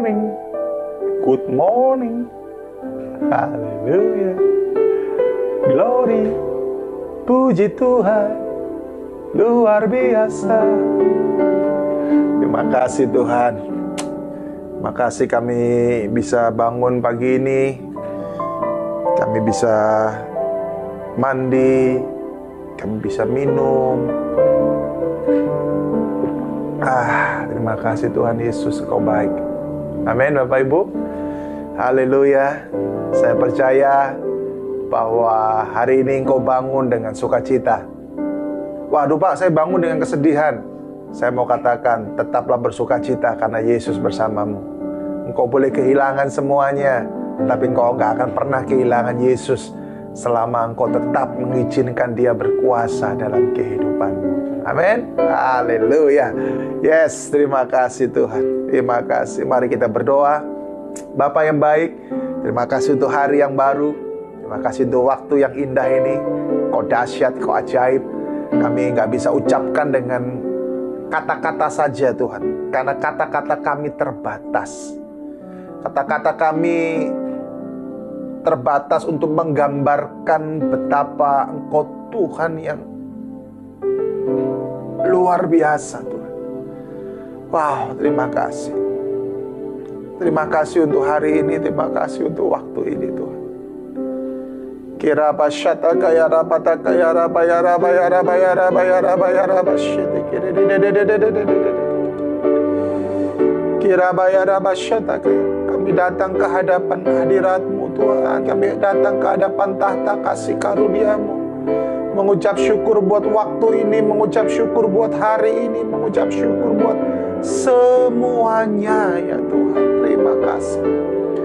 morning. Good morning. Haleluya. Glory. Puji Tuhan. Luar biasa. Terima kasih Tuhan. Terima kasih kami bisa bangun pagi ini. Kami bisa mandi. Kami bisa minum. Terima kasih Tuhan Yesus, Engkau baik. Amin Bapak Ibu. Haleluya. Saya percaya bahwa hari ini Engkau bangun dengan sukacita. Waduh Pak, saya bangun dengan kesedihan. Saya mau katakan, tetaplah bersukacita karena Yesus bersamamu. Engkau boleh kehilangan semuanya, tapi engkau gak akan pernah kehilangan Yesus selama engkau tetap mengizinkan Dia berkuasa dalam kehidupanmu. Amin. Haleluya. Yes, terima kasih Tuhan. Terima kasih. Mari kita berdoa. Bapa yang baik, terima kasih untuk hari yang baru. Terima kasih untuk waktu yang indah ini. Kau dahsyat, Kau ajaib. Kami gak bisa ucapkan dengan kata-kata saja Tuhan, karena kata-kata kami terbatas. Kata-kata kami terbatas untuk menggambarkan betapa Engkau Tuhan yang luar biasa Tuhan. Wow, terima kasih. Terima kasih untuk hari ini, terima kasih untuk waktu ini Tuhan. Kira basyata kaya rapata kaya rabayara bayara bayara bayara bayara basyete kira bayara basyata kaya. Kami datang ke hadapan hadirat-Mu Tuhan. Kami datang ke hadapan tahta kasih karunia-Mu, mengucap syukur buat waktu ini, mengucap syukur buat hari ini, mengucap syukur buat semuanya ya Tuhan. Terima kasih.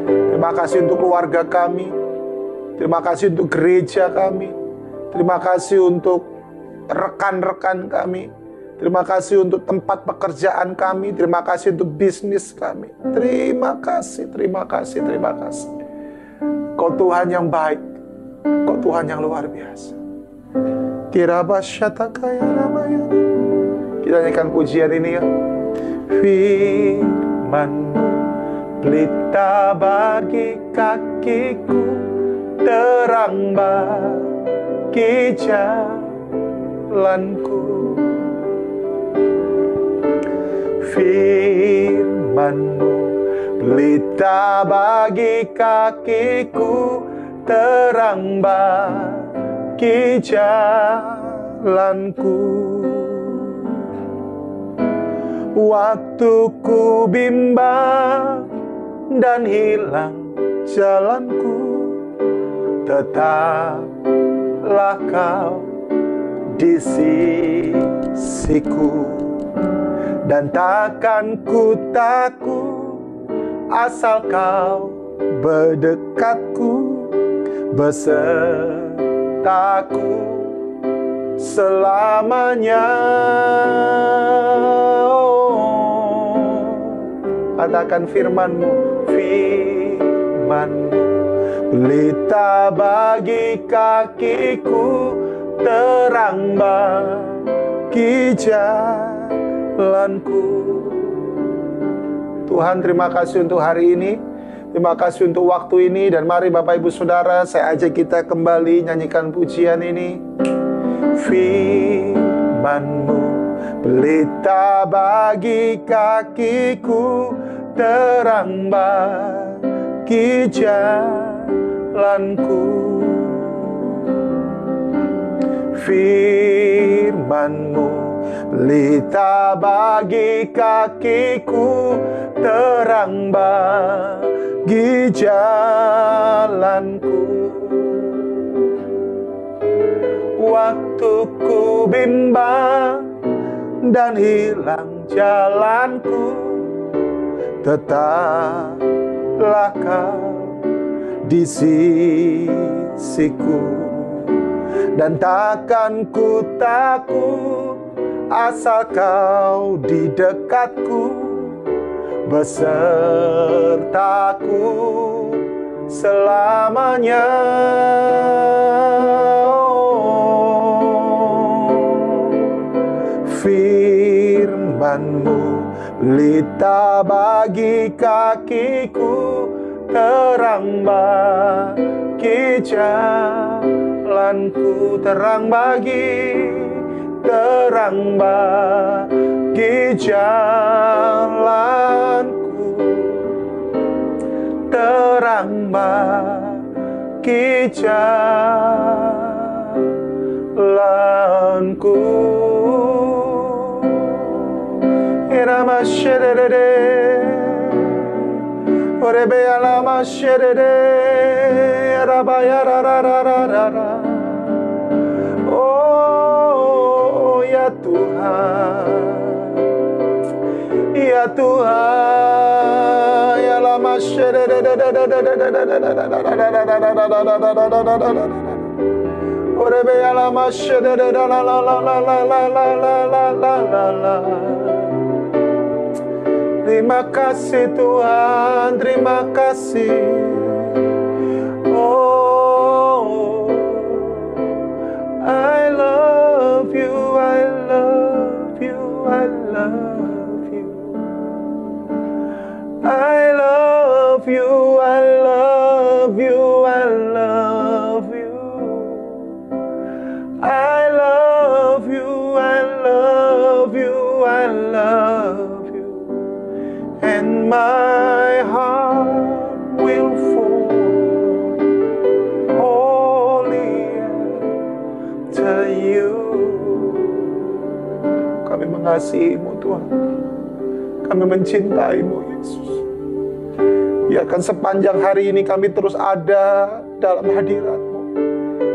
Terima kasih untuk keluarga kami. Terima kasih untuk gereja kami. Terima kasih untuk rekan-rekan kami. Terima kasih untuk tempat pekerjaan kami. Terima kasih untuk bisnis kami. Terima kasih, terima kasih, terima kasih. Kau Tuhan yang baik. Kau Tuhan yang luar biasa. Kita nyanyikan pujian ini ya. Firman-Mu pelita bagi kakiku, terang bagi jalanku. Firman-Mu pelita bagi kakiku, terang bagi jalanku. Waktu ku bimbang dan hilang jalanku, tetaplah Kau di sisiku. Dan takkan ku takut asal Kau berdekatku, besertaku selamanya. Katakan firman-Mu, firman-Mu pelita bagi kakiku, terang bagi jalanku. Tuhan, terima kasih untuk hari ini. Terima kasih untuk waktu ini. Dan mari Bapak Ibu Saudara, saya ajak kita kembali nyanyikan pujian ini. Firman-Mu pelita bagi kakiku, terang bagi jalanku. Firman-Mu pelita bagi kakiku, terang bagi jalanku. Waktu ku bimbang dan hilang jalanku, tetaplah Kau di sisiku. Dan takkan ku takut asal Kau di dekatku, besertaku selamanya. firman-Mu, pelita bagi kakiku, terang bagi jalanku, terang bagi jalanku, terang bagi jalanku. Irama shedede, orebe alama shedede, arabaya rarararara. Oh ya Tuhan, ya Tuhan, ya lama shedede, orebe alama shedede, la la la la la la la la la la. Terima kasih Tuhan, terima kasih. Oh, I love you, I love you, I love you. I love you, I love you, I love you. I love you, I love you, I love you. And my heart will fall wholly to you. Kami mengasihi-Mu Tuhan, kami mencintai-Mu Yesus. Biarkan sepanjang hari ini kami terus ada dalam hadirat-Mu.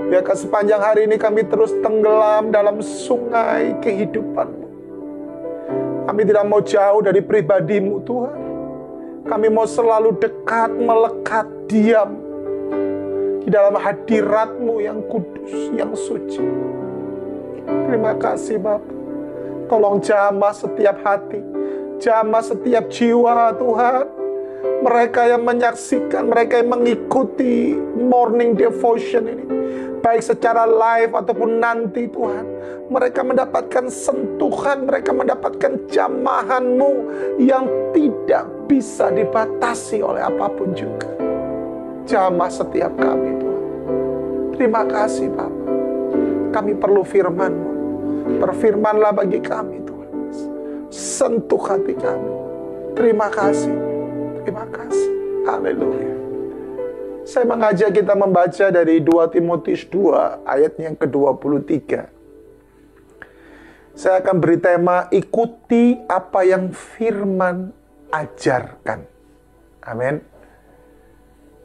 Biarkan sepanjang hari ini kami terus tenggelam dalam sungai kehidupan-Mu. Kami tidak mau jauh dari pribadi-Mu Tuhan. Kami mau selalu dekat, melekat, diam di dalam hadirat-Mu yang kudus, yang suci. Terima kasih Bapa. Tolong jamah setiap hati, jamah setiap jiwa Tuhan. Mereka yang menyaksikan, mereka yang mengikuti morning devotion ini, baik secara live ataupun nanti Tuhan, mereka mendapatkan sentuhan, mereka mendapatkan jamahan-Mu yang tidak bisa dibatasi oleh apapun juga. Jamah setiap kami Tuhan. Terima kasih Bapa. Kami perlu firman-Mu. Berfirmanlah bagi kami Tuhan. Sentuh hati kami. Terima kasih. Terima kasih. Haleluya. Saya mengajak kita membaca dari 2 Timotius 2 ayat yang ke-23. Saya akan beri tema ikuti apa yang firman ajarkan. Amin.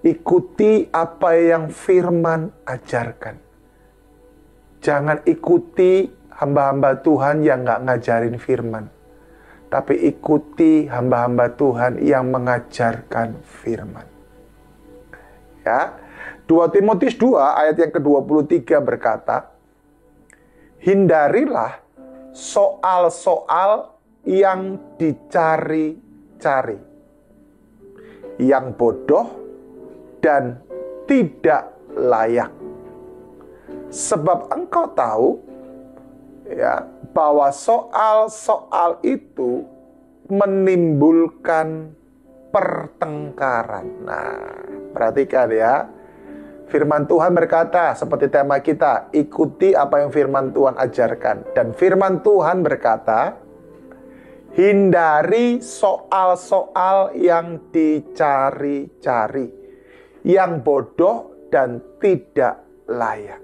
Ikuti apa yang firman ajarkan. Jangan ikuti hamba-hamba Tuhan yang nggak ngajarin firman. Tapi ikuti hamba-hamba Tuhan yang mengajarkan firman. Ya, 2 Timotius 2 ayat yang ke-23 berkata, hindarilah soal-soal yang dicari-cari, yang bodoh dan tidak layak. Sebab engkau tahu ya, bahwa soal-soal itu menimbulkan pertengkaran. Nah, perhatikan ya. Firman Tuhan berkata, seperti tema kita, ikuti apa yang firman Tuhan ajarkan. Dan firman Tuhan berkata, hindari soal-soal yang dicari-cari, yang bodoh dan tidak layak.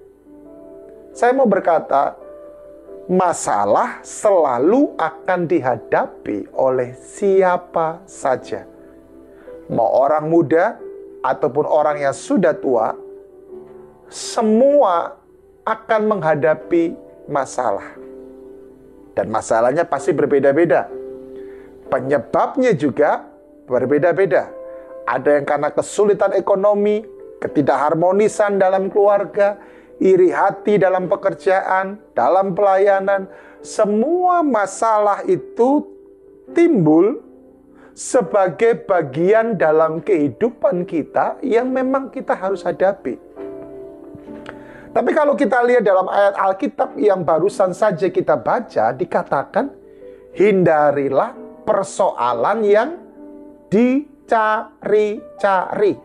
Saya mau berkata, masalah selalu akan dihadapi oleh siapa saja. Mau orang muda ataupun orang yang sudah tua, semua akan menghadapi masalah. Dan masalahnya pasti berbeda-beda. Penyebabnya juga berbeda-beda. Ada yang karena kesulitan ekonomi, ketidakharmonisan dalam keluarga, iri hati dalam pekerjaan, dalam pelayanan. Semua masalah itu timbul sebagai bagian dalam kehidupan kita yang memang kita harus hadapi. Tapi kalau kita lihat dalam ayat Alkitab yang barusan saja kita baca, dikatakan, hindarilah persoalan yang dicari-cari.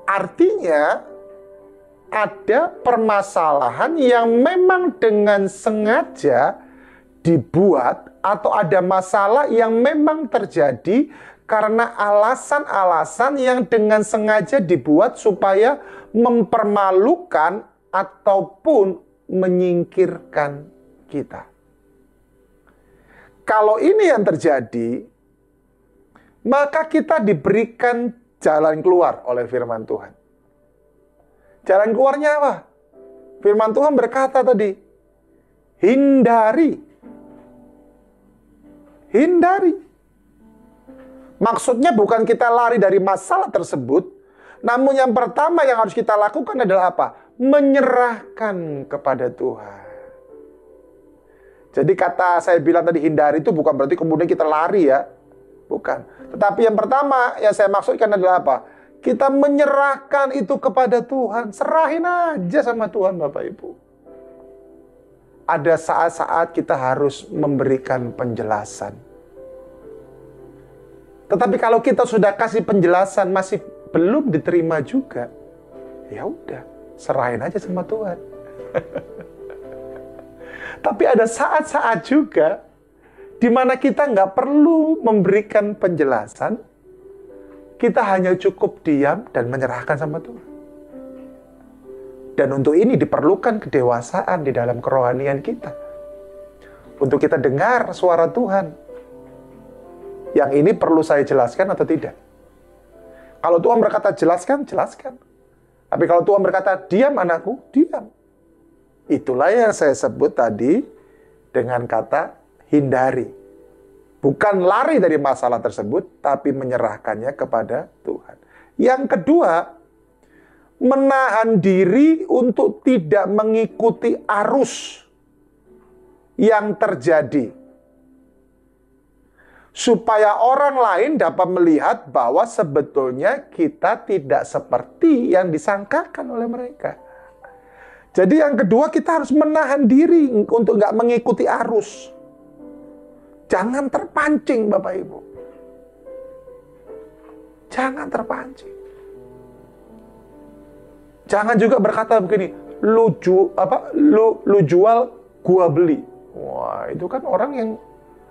Artinya, ada permasalahan yang memang dengan sengaja dibuat, atau ada masalah yang memang terjadi karena alasan-alasan yang dengan sengaja dibuat supaya mempermalukan ataupun menyingkirkan kita. Kalau ini yang terjadi, maka kita diberikan jalan keluar oleh firman Tuhan. Jalan keluarnya apa? Firman Tuhan berkata tadi, hindari. Hindari. Maksudnya bukan kita lari dari masalah tersebut, namun yang pertama yang harus kita lakukan adalah apa? Menyerahkan kepada Tuhan. Jadi kata saya bilang tadi hindari itu bukan berarti kemudian kita lari ya. Bukan. Tetapi yang pertama yang saya maksudkan adalah apa? Kita menyerahkan itu kepada Tuhan. Serahin aja sama Tuhan, Bapak Ibu. Ada saat-saat kita harus memberikan penjelasan. Tetapi kalau kita sudah kasih penjelasan masih belum diterima juga, ya udah, serahin aja sama Tuhan. Tapi ada saat-saat juga di mana kita nggak perlu memberikan penjelasan. Kita hanya cukup diam dan menyerahkan sama Tuhan. Dan untuk ini diperlukan kedewasaan di dalam kerohanian kita. Untuk kita dengar suara Tuhan. Yang ini perlu saya jelaskan atau tidak? Kalau Tuhan berkata jelaskan, jelaskan. Tapi kalau Tuhan berkata diam anakku, diam. Itulah yang saya sebut tadi dengan kata hindari. Bukan lari dari masalah tersebut, tapi menyerahkannya kepada Tuhan. Yang kedua, menahan diri untuk tidak mengikuti arus yang terjadi. Supaya orang lain dapat melihat bahwa sebetulnya kita tidak seperti yang disangkakan oleh mereka. Jadi yang kedua, kita harus menahan diri untuk nggak mengikuti arus. Jangan terpancing, Bapak Ibu. Jangan terpancing. Jangan juga berkata begini, lu jual, gua beli. Wah, itu kan orang yang,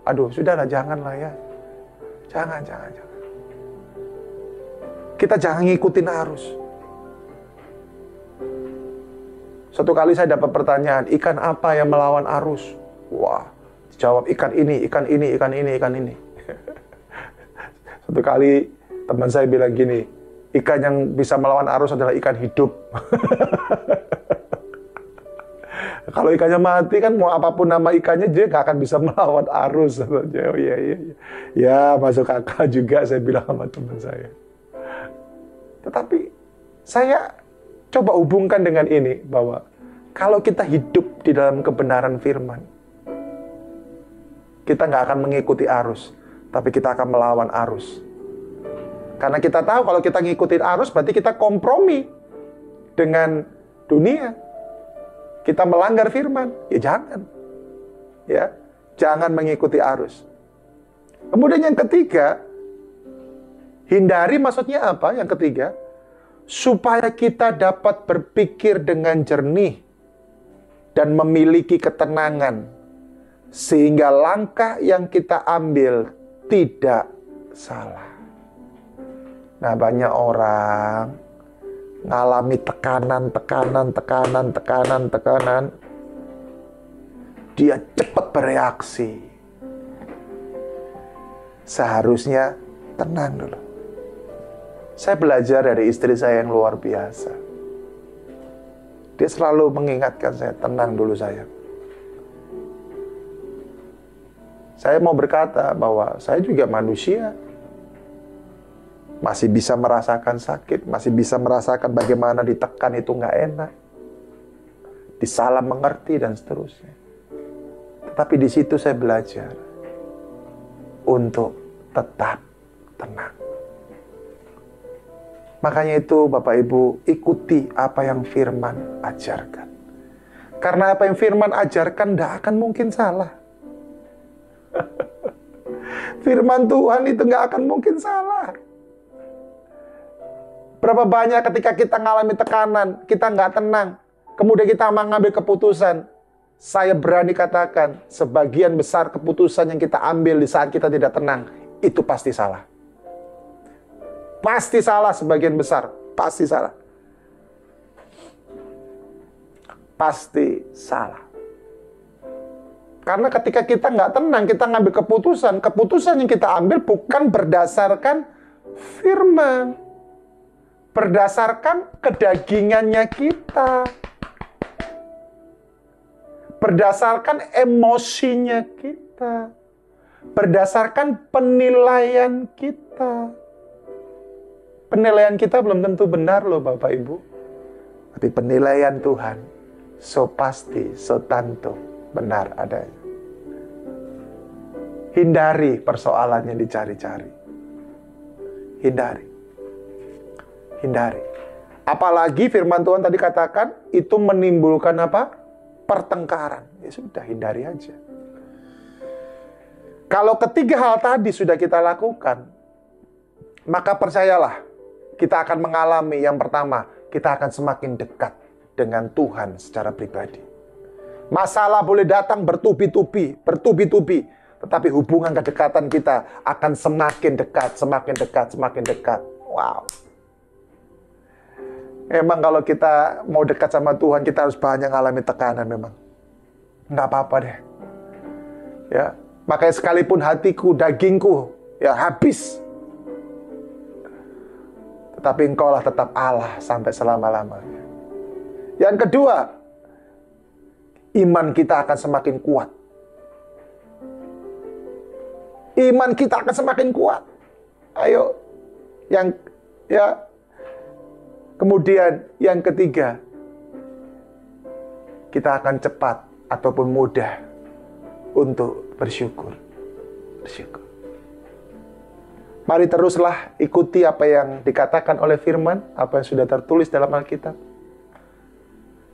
aduh, sudahlah, janganlah ya. Jangan. Kita jangan ngikutin arus. Satu kali saya dapat pertanyaan, ikan apa yang melawan arus? Wah, jawab ikan ini. Satu kali teman saya bilang gini, ikan yang bisa melawan arus adalah ikan hidup. Kalau ikannya mati kan mau apapun nama ikannya dia nggak akan bisa melawan arus. Oh, iya. Ya masuk akal juga saya bilang sama teman saya. Tetapi saya coba hubungkan dengan ini bahwa kalau kita hidup di dalam kebenaran firman, kita nggak akan mengikuti arus, tapi kita akan melawan arus. Karena kita tahu kalau kita ngikutin arus, berarti kita kompromi dengan dunia. Kita melanggar firman. Ya jangan. Ya, jangan mengikuti arus. Kemudian yang ketiga, hindari maksudnya apa? Yang ketiga, supaya kita dapat berpikir dengan jernih dan memiliki ketenangan. Sehingga langkah yang kita ambil tidak salah. Nah, banyak orang ngalami tekanan. Dia cepat bereaksi. Seharusnya tenang dulu. Saya belajar dari istri saya yang luar biasa. Dia selalu mengingatkan saya, tenang dulu sayang. Saya mau berkata bahwa saya juga manusia. Masih bisa merasakan sakit, masih bisa merasakan bagaimana ditekan itu nggak enak. Disalah mengerti dan seterusnya. Tetapi di situ saya belajar untuk tetap tenang. Makanya itu Bapak Ibu, ikuti apa yang firman ajarkan. Karena apa yang firman ajarkan tidak akan mungkin salah. Firman Tuhan itu nggak akan mungkin salah. Berapa banyak ketika kita mengalami tekanan, kita nggak tenang, kemudian kita mengambil keputusan. Saya berani katakan, sebagian besar keputusan yang kita ambil di saat kita tidak tenang, itu pasti salah. Pasti salah sebagian besar, pasti salah. Pasti salah. Karena ketika kita nggak tenang, kita ngambil keputusan yang kita ambil bukan berdasarkan firman, berdasarkan kedagingannya kita, berdasarkan emosinya kita, berdasarkan penilaian kita. Penilaian kita belum tentu benar loh Bapak Ibu. Tapi penilaian Tuhan so pasti, so tanto benar adanya. Hindari persoalan yang dicari-cari. Hindari. Hindari. Apalagi firman Tuhan tadi katakan itu menimbulkan apa? Pertengkaran. Ya sudah, hindari aja. Kalau ketiga hal tadi sudah kita lakukan, maka percayalah, kita akan mengalami yang pertama, kita akan semakin dekat dengan Tuhan secara pribadi. Masalah boleh datang bertubi-tubi, tetapi hubungan kedekatan kita akan semakin dekat, semakin dekat, semakin dekat. Wow. Emang kalau kita mau dekat sama Tuhan, kita harus banyak mengalami tekanan memang. Nggak apa-apa deh. Ya, makanya sekalipun hatiku, dagingku, ya habis. Tetapi engkaulah tetap Allah sampai selama-lamanya. Yang kedua, iman kita akan semakin kuat. Iman kita akan semakin kuat. Ayo. Kemudian yang ketiga, kita akan cepat ataupun mudah untuk bersyukur. Bersyukur. Mari teruslah ikuti apa yang dikatakan oleh firman, apa yang sudah tertulis dalam Alkitab.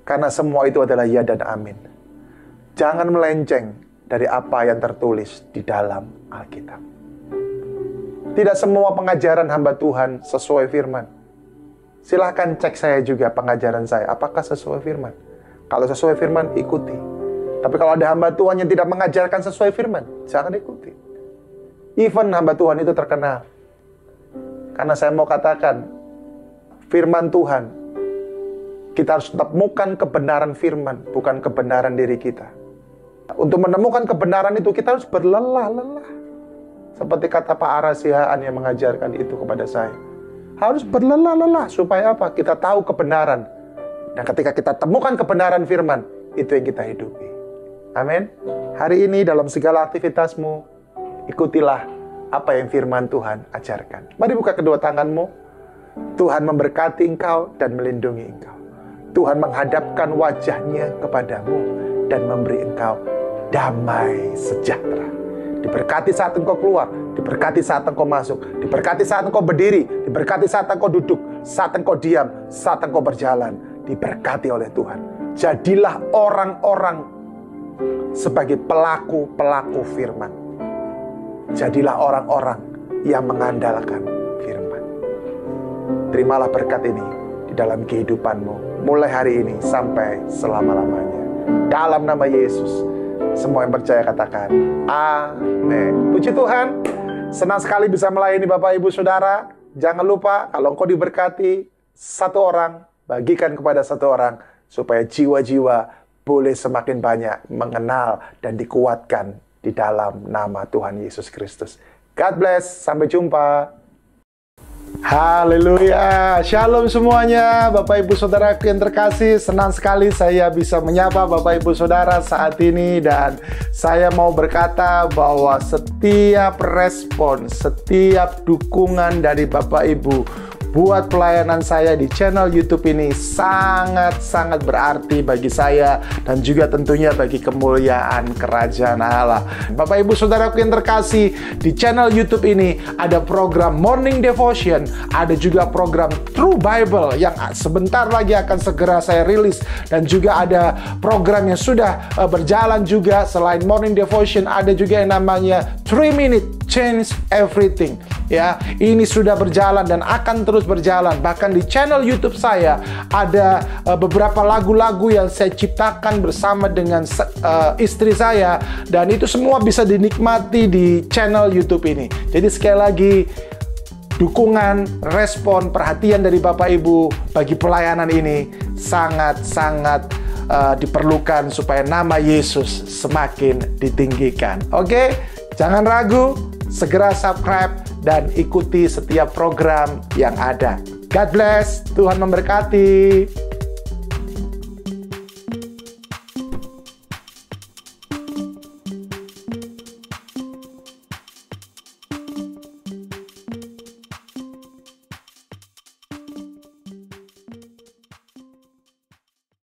Karena semua itu adalah ya dan amin. Jangan melenceng dari apa yang tertulis di dalam Alkitab. Tidak semua pengajaran hamba Tuhan sesuai firman. Silahkan cek saya juga pengajaran saya. Apakah sesuai firman? Kalau sesuai firman, ikuti. Tapi kalau ada hamba Tuhan yang tidak mengajarkan sesuai firman, jangan ikuti. Even hamba Tuhan itu terkenal. Karena saya mau katakan, firman Tuhan, kita harus temukan kebenaran firman, bukan kebenaran diri kita. Untuk menemukan kebenaran itu, kita harus berlelah-lelah. Seperti kata Pak Arasihaan yang mengajarkan itu kepada saya. Harus berlelah-lelah, supaya apa? Kita tahu kebenaran. Dan ketika kita temukan kebenaran firman, itu yang kita hidupi. Amin. Hari ini dalam segala aktivitasmu, ikutilah apa yang firman Tuhan ajarkan. Mari buka kedua tanganmu. Tuhan memberkati engkau dan melindungi engkau. Tuhan menghadapkan wajahnya kepadamu dan memberi engkau damai sejahtera. Diberkati saat engkau keluar, diberkati saat engkau masuk, diberkati saat engkau berdiri, diberkati saat engkau duduk, saat engkau diam, saat engkau berjalan. Diberkati oleh Tuhan. Jadilah orang-orang sebagai pelaku-pelaku firman. Jadilah orang-orang yang mengandalkan firman. Terimalah berkat ini di dalam kehidupanmu, mulai hari ini sampai selama-lamanya. Dalam nama Yesus, semua yang percaya katakan, amin. Puji Tuhan, senang sekali bisa melayani Bapak Ibu Saudara. Jangan lupa, kalau engkau diberkati satu orang, bagikan kepada satu orang, supaya jiwa-jiwa boleh semakin banyak mengenal dan dikuatkan di dalam nama Tuhan Yesus Kristus. God bless, sampai jumpa. Haleluya, shalom semuanya Bapak Ibu Saudara yang terkasih. Senang sekali saya bisa menyapa Bapak Ibu Saudara saat ini. Dan saya mau berkata bahwa setiap respon, setiap dukungan dari Bapak Ibu buat pelayanan saya di channel YouTube ini sangat-sangat berarti bagi saya dan juga tentunya bagi kemuliaan kerajaan Allah. Bapak Ibu Saudaraku yang terkasih, di channel YouTube ini ada program Morning Devotion, ada juga program True Bible yang sebentar lagi akan segera saya rilis, dan juga ada program yang sudah berjalan juga. Selain Morning Devotion, ada juga yang namanya 3 Minute Change Everything. Ya, ini sudah berjalan dan akan terus berjalan. Bahkan di channel YouTube saya ada beberapa lagu-lagu yang saya ciptakan bersama dengan istri saya, dan itu semua bisa dinikmati di channel YouTube ini. Jadi sekali lagi, dukungan, respon, perhatian dari Bapak Ibu bagi pelayanan ini sangat-sangat diperlukan supaya nama Yesus semakin ditinggikan. Oke, jangan ragu, segera subscribe dan ikuti setiap program yang ada. God bless, Tuhan memberkati.